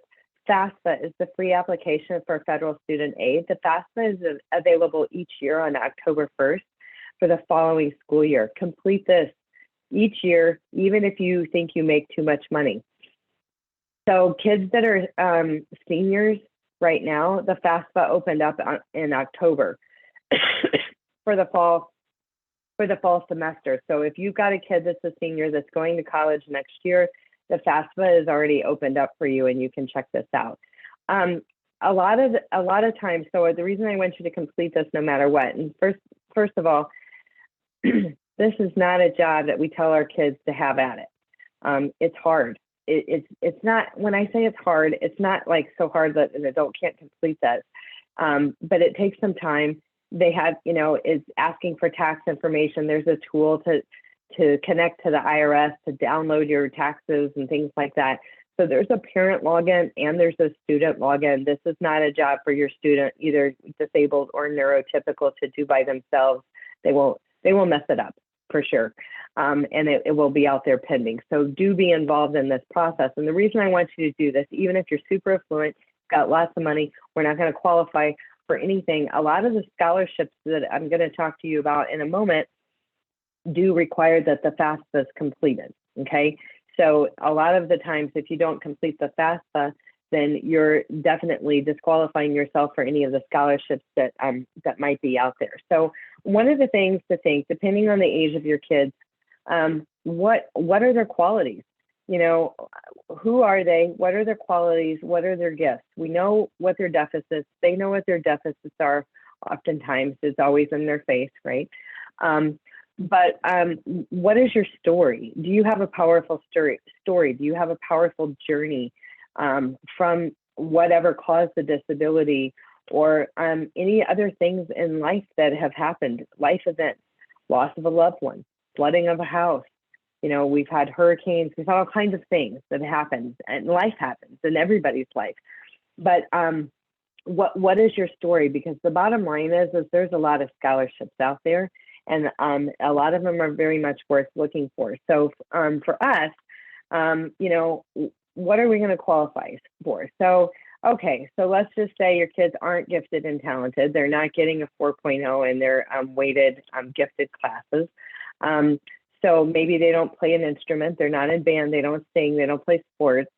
FAFSA is the free application for federal student aid. The FAFSA is available each year on October 1st for the following school year. Complete this each year, even if you think you make too much money. So kids that are seniors right now, the FAFSA opened up in October for the fall semester. So if you've got a kid that's a senior that's going to college next year, the FAFSA is already opened up for you, and you can check this out. A lot of times, so the reason I want you to complete this no matter what, and first of all, this is not a job that we tell our kids to have at it. It's hard. It's not, when I say it's hard, it's not like so hard that an adult can't complete that. But it takes some time. They have, is asking for tax information. There's a tool to connect to the IRS to download your taxes and things like that. So there's a parent login and there's a student login. This is not a job for your student, either disabled or neurotypical, to do by themselves. They will mess it up for sure. And it will be out there pending. So do be involved in this process. And the reason I want you to do this, even if you're super affluent, got lots of money, we're not going to qualify for anything. A lot of the scholarships that I'm going to talk to you about in a moment do require that the FAFSA is completed, okay? So a lot of the times, if you don't complete the FAFSA, then you're definitely disqualifying yourself for any of the scholarships that might be out there. So one of the things to think, depending on the age of your kids, what are their qualities? Who are they? What are their qualities? What are their gifts? We know what their deficits, they know what their deficits are. Oftentimes it's always in their face, right? But what is your story? Do you have a powerful story? Do you have a powerful journey from whatever caused the disability, or any other things in life that have happened, life events, loss of a loved one, flooding of a house? We've had hurricanes, we've had all kinds of things that happen, and life happens in everybody's life. But what is your story? Because the bottom line is there's a lot of scholarships out there, and a lot of them are very much worth looking for. So for us, you know, what are we going to qualify for? So, okay, so let's just say your kids aren't gifted and talented. They're not getting a 4.0 in their weighted gifted classes. So maybe they don't play an instrument. They're not in band. They don't sing. They don't play sports.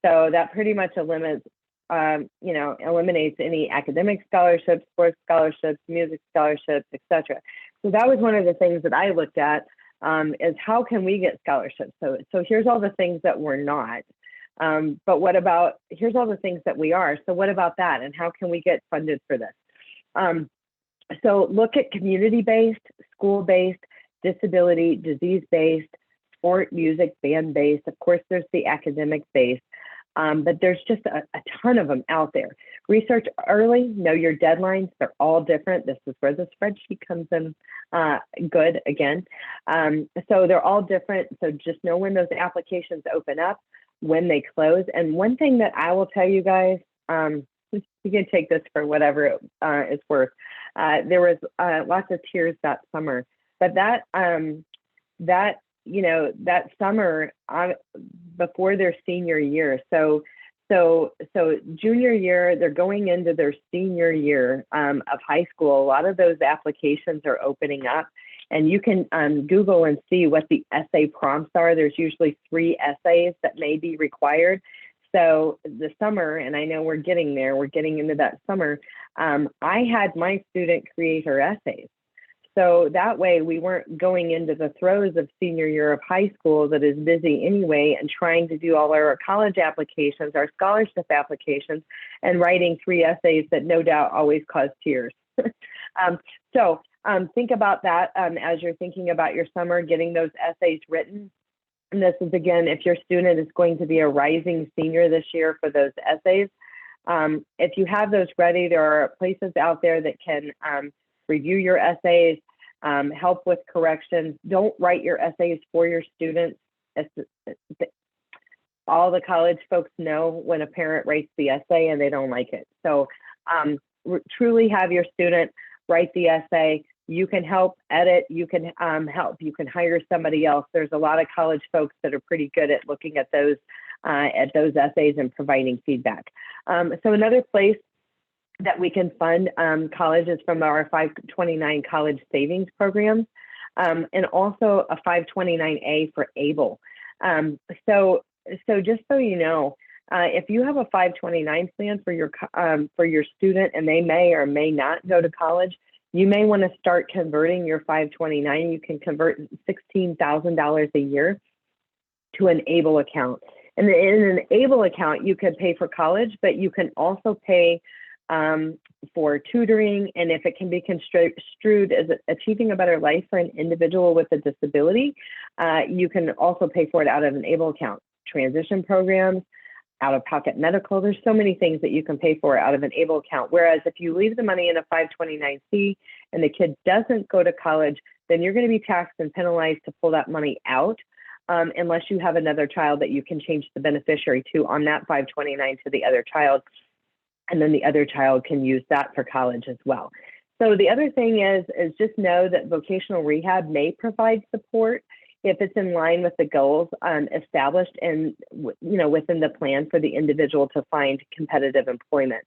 So that pretty much eliminates any academic scholarships, sports scholarships, music scholarships, etc. So that was one of the things that I looked at, is how can we get scholarships? So here's all the things that we're not, but what about, here's all the things that we are. So what about that? And how can we get funded for this? So look at community-based, school-based, disability, disease-based, sport, music, band-based. Of course, there's the academic-based. But there's just a ton of them out there. Research early, know your deadlines. They're all different. This is where the spreadsheet comes in good again. So they're all different. So just know when those applications open up, when they close. And one thing that I will tell you guys, you can take this for whatever it's worth. There was lots of tears that summer, but that summer before their senior year. So junior year, they're going into their senior year of high school. A lot of those applications are opening up, and you can Google and see what the essay prompts are. There's usually 3 essays that may be required. So the summer, and I know we're getting there, we're getting into that summer, I had my student create her essays. So that way we weren't going into the throes of senior year of high school that is busy anyway and trying to do all our college applications, our scholarship applications, and writing 3 essays that no doubt always cause tears. So think about that as you're thinking about your summer, getting those essays written. And this is, again, if your student is going to be a rising senior this year for those essays. If you have those ready, there are places out there that can review your essays, help with corrections. Don't write your essays for your students. All the college folks know when a parent writes the essay and they don't like it. So truly have your student write the essay. You can help edit, you can you can hire somebody else. There's a lot of college folks that are pretty good at looking at those essays and providing feedback. So another place that we can fund college is from our 529 college savings programs, and also a 529A for ABLE. So just so you know, if you have a 529 plan for your student and they may or may not go to college, you may want to start converting your 529. You can convert $16,000 a year to an ABLE account. And in an ABLE account, you could pay for college, but you can also pay for tutoring, and if it can be construed as achieving a better life for an individual with a disability, you can also pay for it out of an ABLE account. Transition programs, out-of-pocket medical, there's so many things that you can pay for out of an ABLE account. Whereas if you leave the money in a 529C and the kid doesn't go to college, then you're going to be taxed and penalized to pull that money out, unless you have another child that you can change the beneficiary to on that 529 to the other child. And then the other child can use that for college as well. So the other thing is just know that vocational rehab may provide support if it's in line with the goals established and within the plan for the individual to find competitive employment.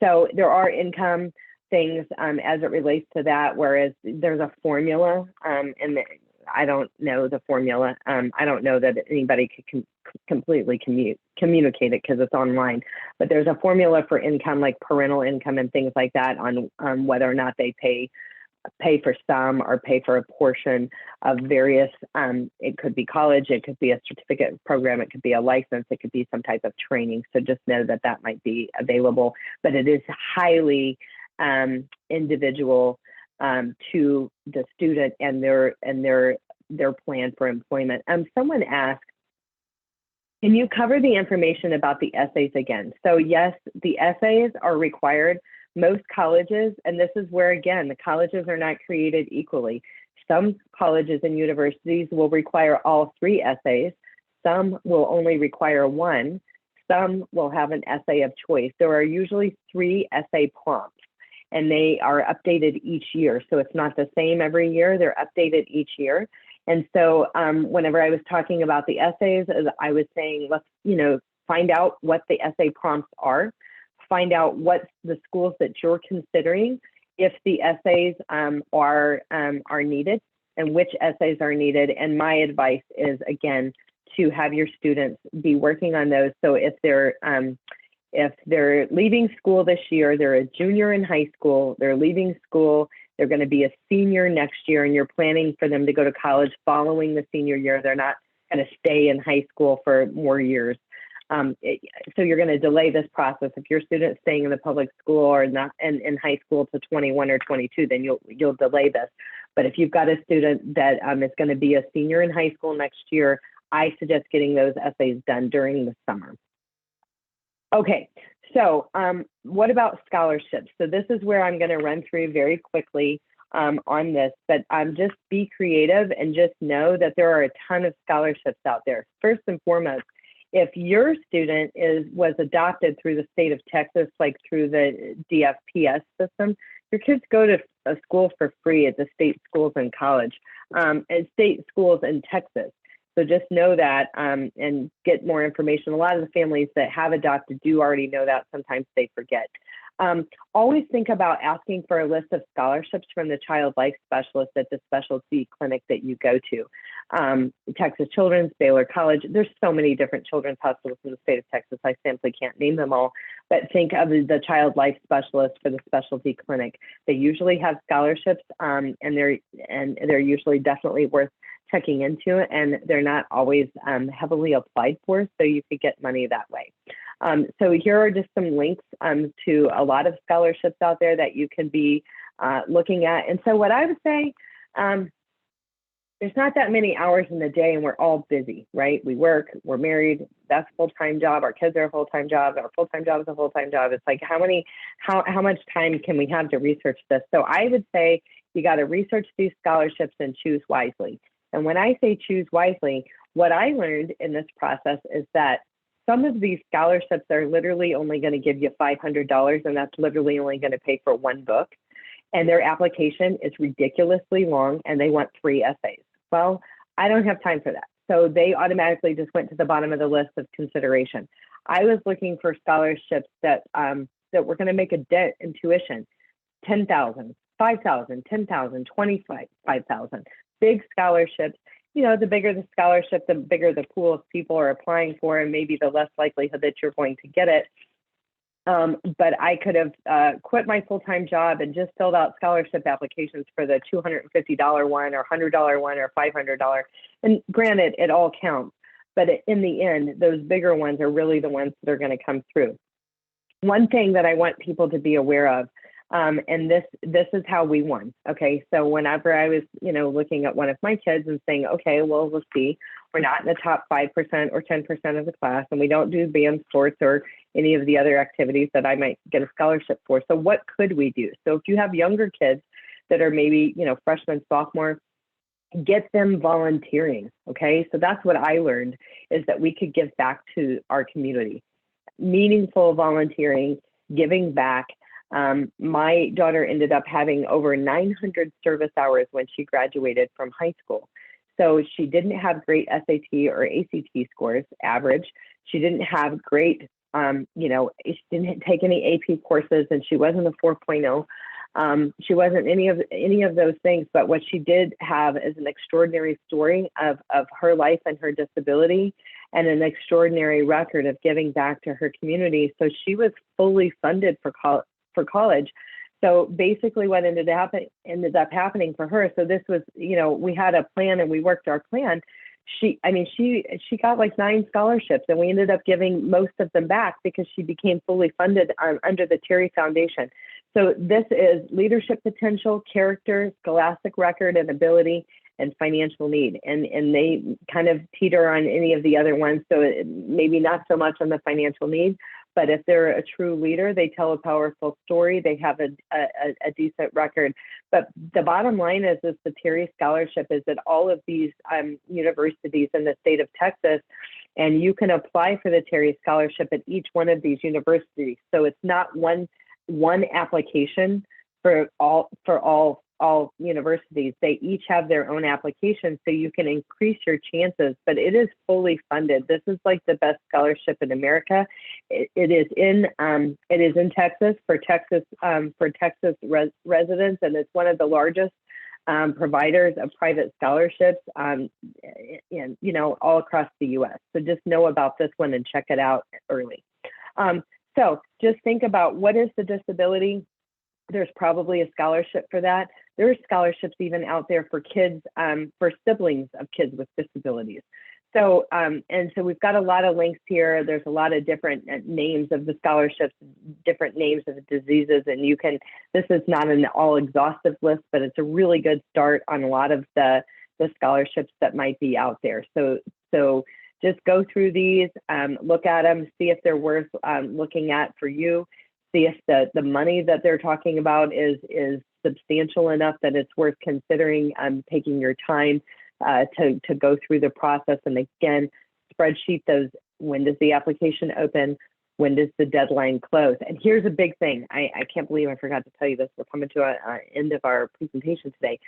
So there are income things as it relates to that, whereas there's a formula, and I don't know the formula. I don't know that anybody could completely communicate it because it's online, but there's a formula for income, like parental income and things like that, on whether or not they pay for some or pay for a portion of various, it could be college, it could be a certificate program, it could be a license, it could be some type of training. So just know that that might be available, but it is highly individual to the student and their plan for employment. Someone asked, can you cover the information about the essays again? So yes, the essays are required. Most colleges, and this is where, again, the colleges are not created equally. Some colleges and universities will require all 3 essays. Some will only require 1. some will have an essay of choice. There are usually 3 essay prompts, and they are updated each year. So it's not the same every year, they're updated each year. And so whenever I was talking about the essays, I was saying, let's, find out what the essay prompts are, find out what the schools that you're considering, if the essays are needed and which essays are needed. And my advice is, again, to have your students be working on those. So if they're leaving school this year, they're a junior in high school, they're leaving school, they're going to be a senior next year, and you're planning for them to go to college following the senior year. They're not going to stay in high school for more years. So you're going to delay this process. If your student's staying in the public school or not in high school to 21 or 22, then you'll delay this. But if you've got a student that is going to be a senior in high school next year, I suggest getting those essays done during the summer. Okay, so what about scholarships? So this is where I'm going to run through very quickly on this, but just be creative and just know that there are a ton of scholarships out there. First and foremost, if your student was adopted through the state of Texas, like through the DFPS system, your kids go to a school for free at the state schools and college, and state schools in Texas. So just know that and get more information. A lot of the families that have adopted do already know that. Sometimes they forget. Always think about asking for a list of scholarships from the child life specialist at the specialty clinic that you go to. Texas Children's, Baylor College, there's so many different children's hospitals in the state of Texas, I simply can't name them all, but think of the child life specialist for the specialty clinic. They usually have scholarships, and they're usually definitely worth checking into, and they're not always heavily applied for, so you could get money that way. So here are just some links to a lot of scholarships out there that you can be looking at. And so what I would say, there's not that many hours in the day, and we're all busy, right? We work, we're married, that's a full-time job, our kids are a full-time job, our full-time job is a full-time job. It's like, how much time can we have to research this? So I would say you got to research these scholarships and choose wisely. And when I say choose wisely, what I learned in this process is that some of these scholarships are literally only going to give you $500, and that's literally only going to pay for one book. And their application is ridiculously long, and they want 3 essays. Well, I don't have time for that. So they automatically just went to the bottom of the list of consideration. I was looking for scholarships that were going to make a dent in tuition. $10,000, $5,000, $10,000, $25,000. Big scholarships. The bigger the scholarship, the bigger the pool of people are applying for, and maybe the less likelihood that you're going to get it. But I could have quit my full-time job and just filled out scholarship applications for the $250 one or $100 one or $500. And granted, it all counts. But in the end, those bigger ones are really the ones that are going to come through. One thing that I want people to be aware of, and this is how we won. Okay, so whenever I was, looking at one of my kids and saying, okay, well, we'll see, we're not in the top 5% or 10% of the class, and we don't do band sports or any of the other activities that I might get a scholarship for. So what could we do? So if you have younger kids that are maybe, freshmen, sophomore, get them volunteering. Okay, so that's what I learned, is that we could give back to our community. Meaningful volunteering, giving back. My daughter ended up having over 900 service hours when she graduated from high school. So she didn't have great SAT or ACT scores, average. She didn't have great, she didn't take any AP courses, and she wasn't a 4.0. She wasn't any of those things, but what she did have is an extraordinary story of her life and her disability, and an extraordinary record of giving back to her community. So she was fully funded for college. So basically what ended up happening for her, so this was, we had a plan and we worked our plan. She got like 9 scholarships, and we ended up giving most of them back because she became fully funded under the Terry Foundation. So this is leadership potential, character, scholastic record and ability, and financial need. And they kind of teeter on any of the other ones. So maybe not so much on the financial need, but if they're a true leader, they tell a powerful story, they have a decent record. But the bottom line is the Terry Scholarship is that all of these universities in the state of Texas and you can apply for the Terry Scholarship at each one of these universities. So it's not one application for all universities. They each have their own application, so you can increase your chances, but it is fully funded. This is like the best scholarship in America. It is in Texas for Texas residents, and it's one of the largest providers of private scholarships, all across the U.S. So just know about this one and check it out early. So just think about, what is the disability? There's probably a scholarship for that. There are scholarships even out there for kids, for siblings of kids with disabilities. So, and so we've got a lot of links here. There's a lot of different names of the scholarships, different names of the diseases, and you can, this is not an all exhaustive list, but it's a really good start on a lot of the scholarships that might be out there. So just go through these, look at them, see if they're worth looking at for you. See if the money that they're talking about is substantial enough that it's worth considering taking your time to go through the process. And again, spreadsheet those. When does the application open? When does the deadline close? And here's a big thing. I can't believe I forgot to tell you this. We're coming to an end of our presentation today.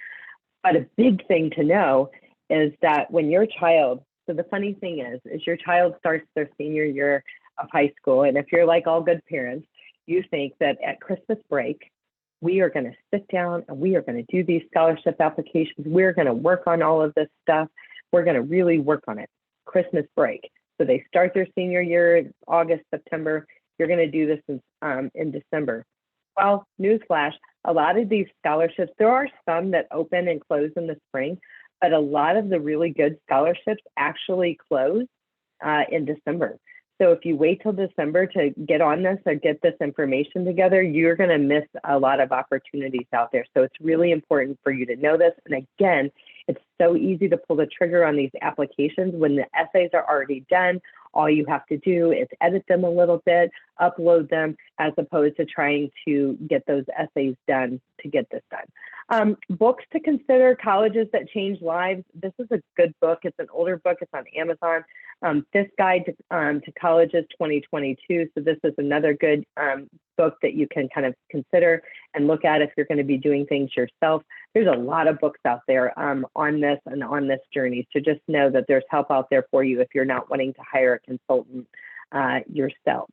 But a big thing to know is that when your child, so the funny thing is your child starts their senior year of high school, and if you're like all good parents, you think that at Christmas break, we are going to sit down and we are going to do these scholarship applications. We're going to work on all of this stuff. We're going to really work on it. Christmas break. So they start their senior year, August, September. You're going to do this in December. Well, newsflash, a lot of these scholarships, there are some that open and close in the spring, but a lot of the really good scholarships actually close in December. So if you wait till December to get on this or get this information together, you're going to miss a lot of opportunities out there. So it's really important for you to know this. And again, it's so easy to pull the trigger on these applications when the essays are already done. All you have to do is edit them a little bit, upload them, as opposed to trying to get those essays done to get this done. Books to consider, Colleges That Change Lives. This is a good book. It's an older book. It's on Amazon. This Guide to Colleges 2022. So this is another good book that you can kind of consider and look at if you're going to be doing things yourself. There's a lot of books out there on this and on this journey. So just know that there's help out there for you if you're not wanting to hire a consultant yourself.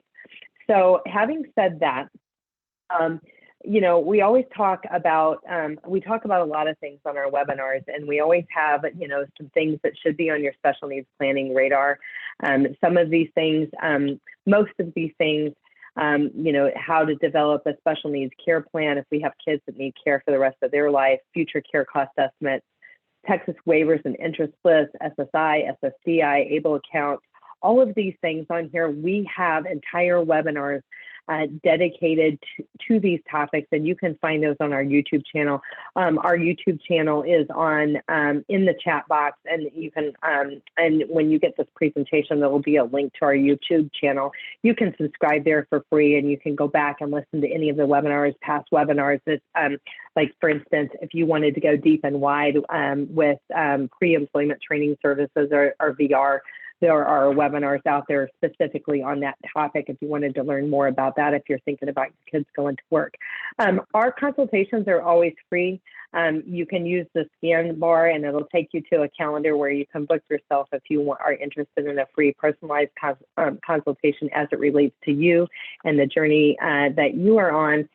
So having said that, we always talk about, a lot of things on our webinars, and we always have, some things that should be on your special needs planning radar. Some of these things, most of these things, how to develop a special needs care plan if we have kids that need care for the rest of their life, future care cost estimates, Texas waivers and interest lists, SSI, SSDI, ABLE accounts, all of these things on here. We have entire webinars dedicated to these topics, and you can find those on our YouTube channel. Our YouTube channel is on in the chat box, and you can and when you get this presentation, there will be a link to our YouTube channel. You can subscribe there for free, and you can go back and listen to any of the webinars, past webinars. That, like for instance, if you wanted to go deep and wide with pre-employment training services or VR, there are webinars out there specifically on that topic if you wanted to learn more about that, if you're thinking about your kids going to work. Our consultations are always free. You can use the scan bar and it'll take you to a calendar where you can book yourself if you are interested in a free personalized consultation as it relates to you and the journey that you are on.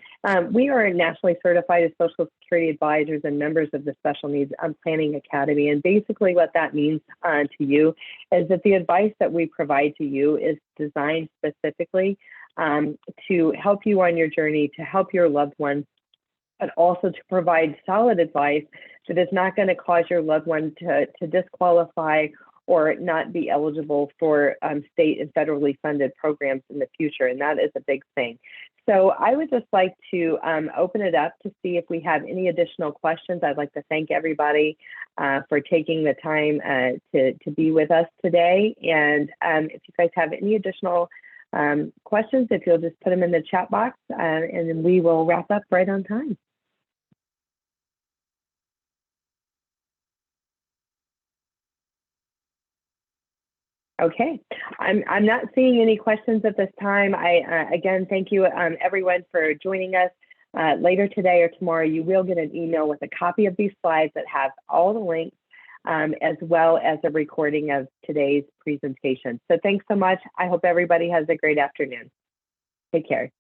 We are nationally certified as Social Security advisors and members of the Special Needs Planning Academy. And basically what that means to you is that the advice that we provide to you is designed specifically to help you on your journey, to help your loved one, but also to provide solid advice that is not going to cause your loved one to disqualify or not be eligible for state and federally funded programs in the future. And that is a big thing. So I would just like to open it up to see if we have any additional questions. I'd like to thank everybody for taking the time to be with us today. And if you guys have any additional questions, if you'll just put them in the chat box, and then we will wrap up right on time. Okay, I'm not seeing any questions at this time. I again thank you everyone for joining us. Later today or tomorrow, you will get an email with a copy of these slides that have all the links, as well as a recording of today's presentation. So thanks so much. I hope everybody has a great afternoon. Take care.